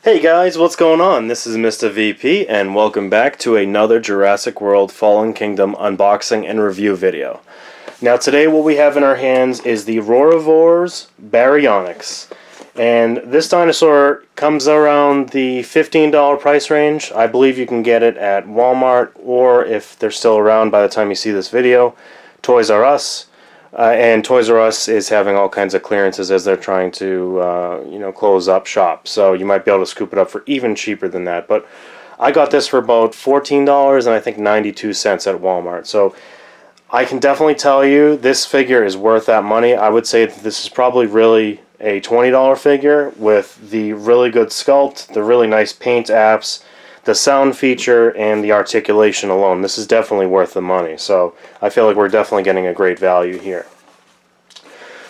Hey guys, what's going on? This is Mr. VP and welcome back to another Jurassic World Fallen Kingdom unboxing and review video. Now today what we have in our hands is the Roarivores Baryonyx. And this dinosaur comes around the $15 price range. I believe you can get it at Walmart, or if they're still around by the time you see this video, Toys R Us. And Toys R Us is having all kinds of clearances as they're trying to, close up shop. So you might be able to scoop it up for even cheaper than that. But I got this for about $14 and I think 92 cents at Walmart. So I can definitely tell you this figure is worth that money. I would say that this is probably really a $20 figure with the really good sculpt, the really nice paint apps, the sound feature, and the articulation alone. This is definitely worth the money. So I feel like we're definitely getting a great value here.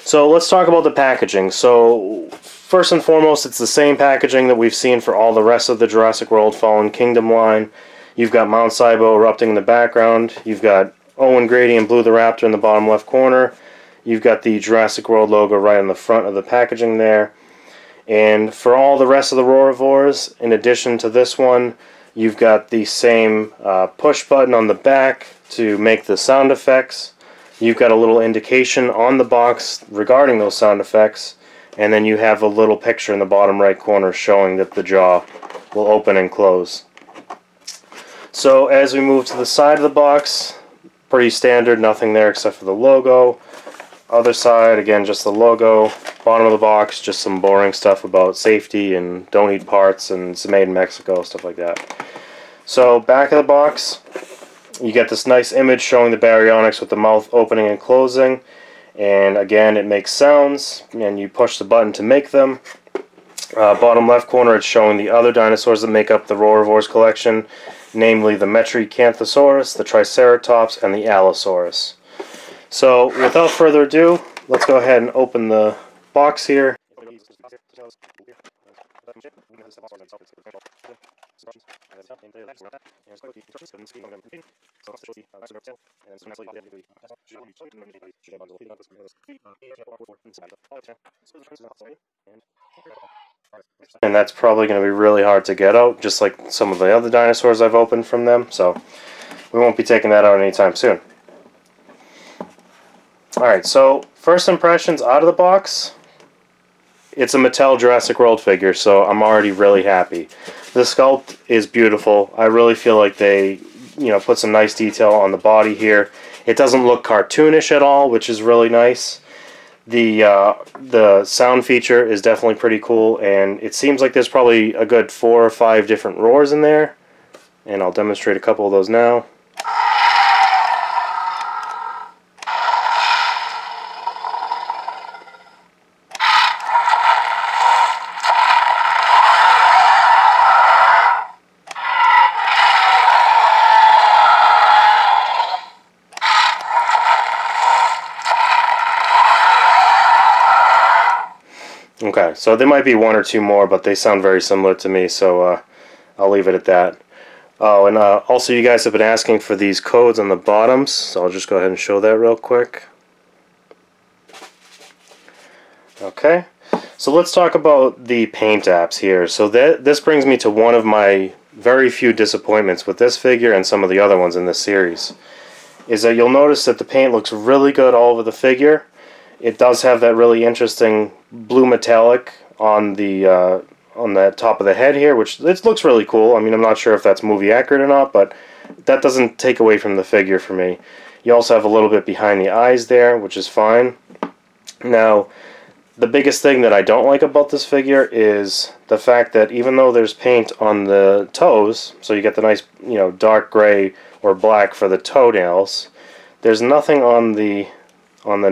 So let's talk about the packaging. So first and foremost, it's the same packaging that we've seen for all the rest of the Jurassic World Fallen Kingdom line. You've got Mount Sibo erupting in the background. You've got Owen Grady and Blue the Raptor in the bottom left corner. You've got the Jurassic World logo right on the front of the packaging there. And for all the rest of the Roarivores, in addition to this one, you've got the same push button on the back to make the sound effects. You've got a little indication on the box regarding those sound effects. And then you have a little picture in the bottom right corner showing that the jaw will open and close. So as we move to the side of the box, pretty standard, nothing there except for the logo. Other side, again, just the logo. Bottom of the box, just some boring stuff about safety and don't eat parts and it's made in Mexico, stuff like that. So back of the box, you get this nice image showing the Baryonyx with the mouth opening and closing. And again, it makes sounds and you push the button to make them. Bottom left corner, it's showing the other dinosaurs that make up the Roarivores collection, namely the Metricanthosaurus, the Triceratops, and the Allosaurus. So, without further ado, let's go ahead and open the box here. And that's probably going to be really hard to get out, just like some of the other dinosaurs I've opened from them, so we won't be taking that out anytime soon. Alright, so first impressions out of the box, it's a Mattel Jurassic World figure, so I'm already really happy. The sculpt is beautiful. I really feel like they, put some nice detail on the body here. It doesn't look cartoonish at all, which is really nice. The sound feature is definitely pretty cool, and it seems like there's probably a good 4 or 5 different roars in there, and I'll demonstrate a couple of those now. Okay, so there might be 1 or 2 more, but they sound very similar to me, so I'll leave it at that. Oh, and also you guys have been asking for these codes on the bottoms, so I'll just go ahead and show that real quick. Okay, so let's talk about the paint apps here. So this brings me to one of my very few disappointments with this figure and some of the other ones in this series, is that you'll notice that the paint looks really good all over the figure. It does have that really interesting blue metallic on the top of the head here, which it looks really cool. I mean, I'm not sure if that's movie accurate or not, but that doesn't take away from the figure for me. You also have a little bit behind the eyes there, which is fine. Now, the biggest thing that I don't like about this figure is the fact that even though there's paint on the toes, so you get the nice, dark gray or black for the toenails, there's nothing on the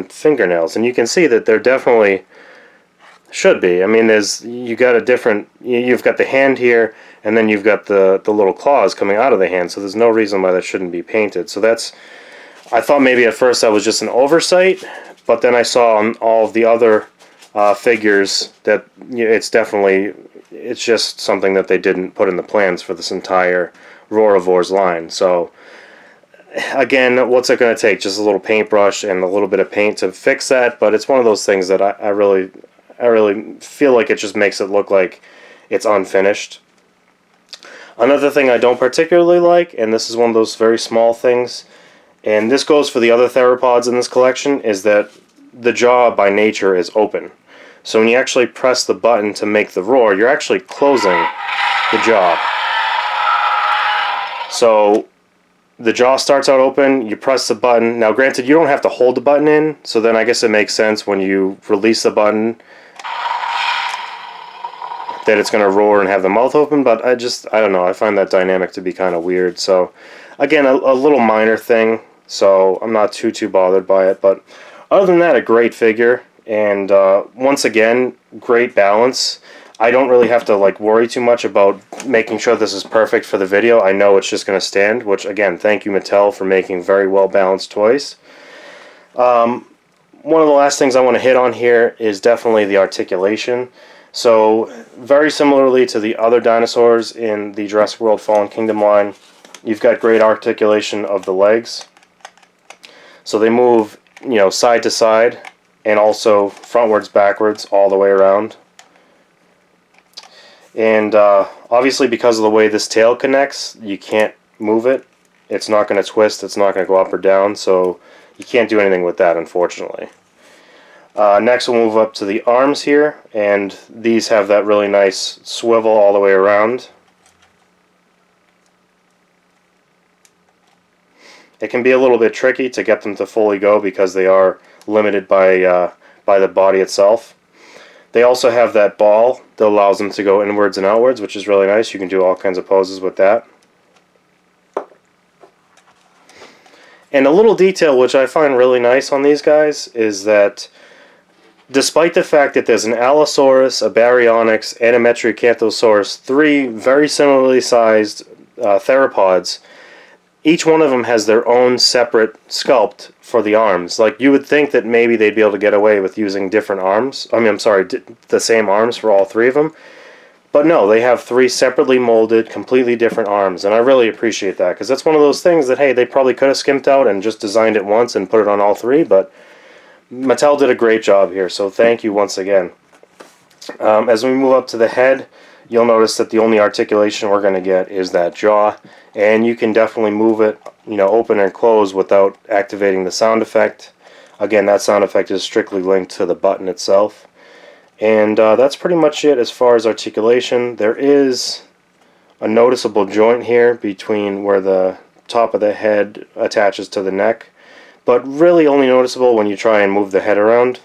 fingernails, and you can see that there definitely should be. I mean, you've got the hand here, and then you've got the little claws coming out of the hand, so there's no reason why that shouldn't be painted. So I thought maybe at first that was just an oversight, but then I saw on all of the other figures that it's just something that they didn't put in the plans for this entire Roarivores line. So again, what's it going to take? Just a little paintbrush and a little bit of paint to fix that, but it's one of those things that I really feel like it just makes it look like it's unfinished. Another thing I don't particularly like, and this is one of those very small things, and this goes for the other theropods in this collection, is that the jaw by nature is open. So when you actually press the button to make the roar, you're actually closing the jaw. So the jaw starts out open, you press the button. Now granted, you don't have to hold the button in, so then I guess it makes sense when you release the button that it's going to roar and have the mouth open, but I don't know, I find that dynamic to be kind of weird. So again, a little minor thing, so I'm not too bothered by it, but other than that, a great figure, and once again, great balance. I don't really have to like worry too much about making sure this is perfect for the video. I know it's just going to stand, which again, thank you Mattel for making very well balanced toys. One of the last things I want to hit on here is definitely the articulation. So, very similarly to the other dinosaurs in the Jurassic World Fallen Kingdom line, you've got great articulation of the legs. So they move, you know, side to side, and also frontwards, backwards, all the way around. And obviously because of the way this tail connects, you can't move it. It's not going to twist, it's not going to go up or down, so you can't do anything with that, unfortunately. Next we'll move up to the arms here, and these have that really nice swivel all the way around. It can be a little bit tricky to get them to fully go because they are limited by the body itself. They also have that ball that allows them to go inwards and outwards, which is really nice. You can do all kinds of poses with that. And a little detail which I find really nice on these guys is that despite the fact that there's an Allosaurus, a Baryonyx, and a Metriacanthosaurus, three very similarly sized theropods, each one of them has their own separate sculpt for the arms. Like, you would think that maybe they'd be able to get away with using different arms. I mean, I'm sorry, the same arms for all three of them. But no, they have three separately molded, completely different arms, and I really appreciate that, because that's one of those things that, hey, they probably could have skimped out and just designed it once and put it on all three, but Mattel did a great job here, so thank you once again. As we move up to the head, you'll notice that the only articulation we're going to get is that jaw, and you can definitely move it, you know, open and close without activating the sound effect. Again, that sound effect is strictly linked to the button itself. And that's pretty much it as far as articulation. There is a noticeable joint here between where the top of the head attaches to the neck, but really only noticeable when you try and move the head around,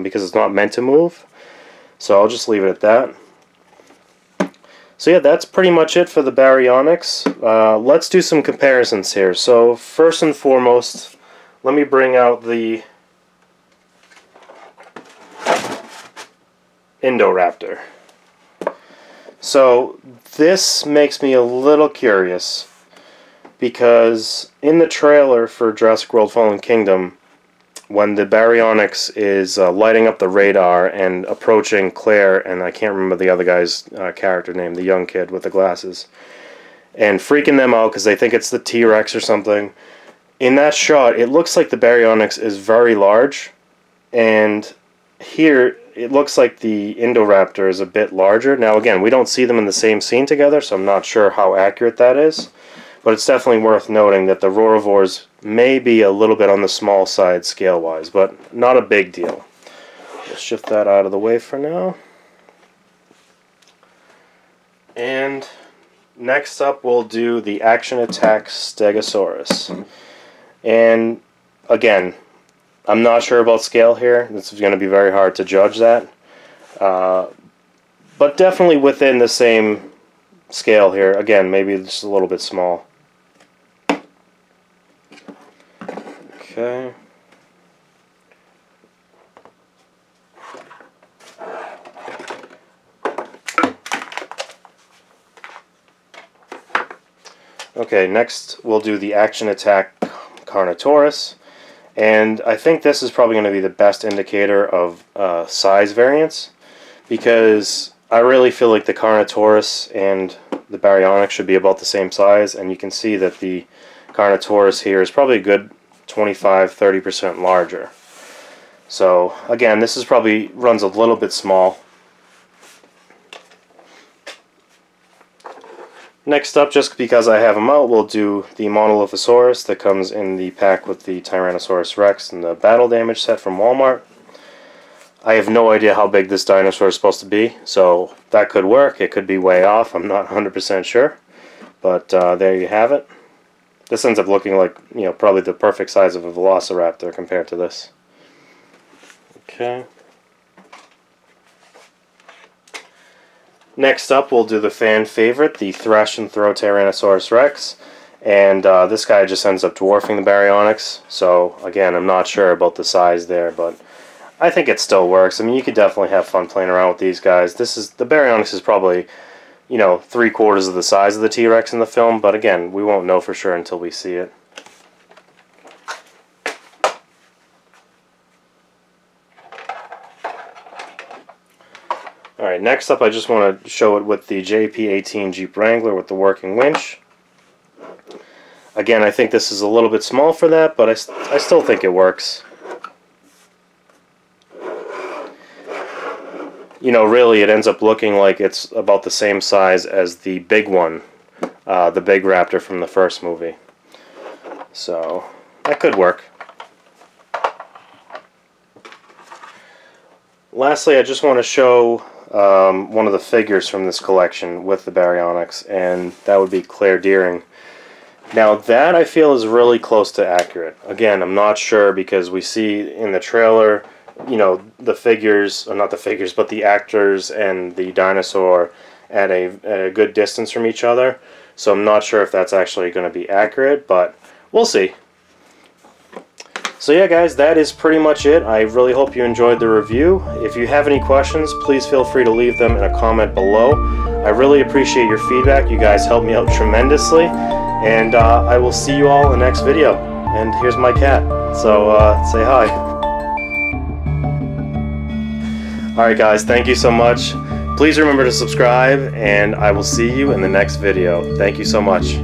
because it's not meant to move. So I'll just leave it at that. So yeah, that's pretty much it for the Baryonyx. Let's do some comparisons here. So first and foremost, let me bring out the Indoraptor. So this makes me a little curious, because in the trailer for Jurassic World Fallen Kingdom, when the Baryonyx is lighting up the radar and approaching Claire, and I can't remember the other guy's character name, the young kid with the glasses, and freaking them out because they think it's the T-Rex or something, in that shot it looks like the Baryonyx is very large, and here it looks like the Indoraptor is a bit larger. Now again, we don't see them in the same scene together, so I'm not sure how accurate that is, but it's definitely worth noting that the Roarivores may be a little bit on the small side scale-wise, but not a big deal. We'll shift that out of the way for now. And next up we'll do the Action Attack Stegosaurus. And again, I'm not sure about scale here. This is going to be very hard to judge that. But definitely within the same scale here. Again, maybe just a little bit small. Okay. Okay, next we'll do the Action Attack Carnotaurus. And I think this is probably going to be the best indicator of size variance, because I really feel like the Carnotaurus and the Baryonyx should be about the same size, and you can see that the Carnotaurus here is probably a good 25-30% larger. So again, this is probably runs a little bit small. Next up, just because I have them out, we'll do the Monolithosaurus that comes in the pack with the Tyrannosaurus Rex and the battle damage set from Walmart. I have no idea how big this dinosaur is supposed to be, so that could work. It could be way off. I'm not 100% sure. But there you have it. This ends up looking like, you know, probably the perfect size of a Velociraptor compared to this. Okay. Next up, we'll do the fan favorite, the Thrash and Throw Tyrannosaurus Rex. And this guy just ends up dwarfing the Baryonyx. So, again, I'm not sure about the size there, but I think it still works. I mean, you could definitely have fun playing around with these guys. The Baryonyx is probably, you know, 3/4 of the size of the T-Rex in the film, but again, we won't know for sure until we see it. Alright, next up I just want to show it with the JP18 Jeep Wrangler with the working winch. Again, I think this is a little bit small for that, but I still think it works. You know, really, it ends up looking like it's about the same size as the big one, the big raptor from the first movie. So, that could work. Lastly, I just want to show one of the figures from this collection with the Baryonyx, and that would be Claire Deering. Now, that I feel is really close to accurate. Again, I'm not sure because we see in the trailer, you know, the figures, or not the figures, but the actors and the dinosaur at a good distance from each other. So I'm not sure if that's actually going to be accurate, but we'll see. So yeah, guys, that is pretty much it. I really hope you enjoyed the review. If you have any questions, please feel free to leave them in a comment below. I really appreciate your feedback. You guys help me out tremendously. And I will see you all in the next video. And here's my cat. So say hi. Alright guys, thank you so much. Please remember to subscribe, and I will see you in the next video. Thank you so much.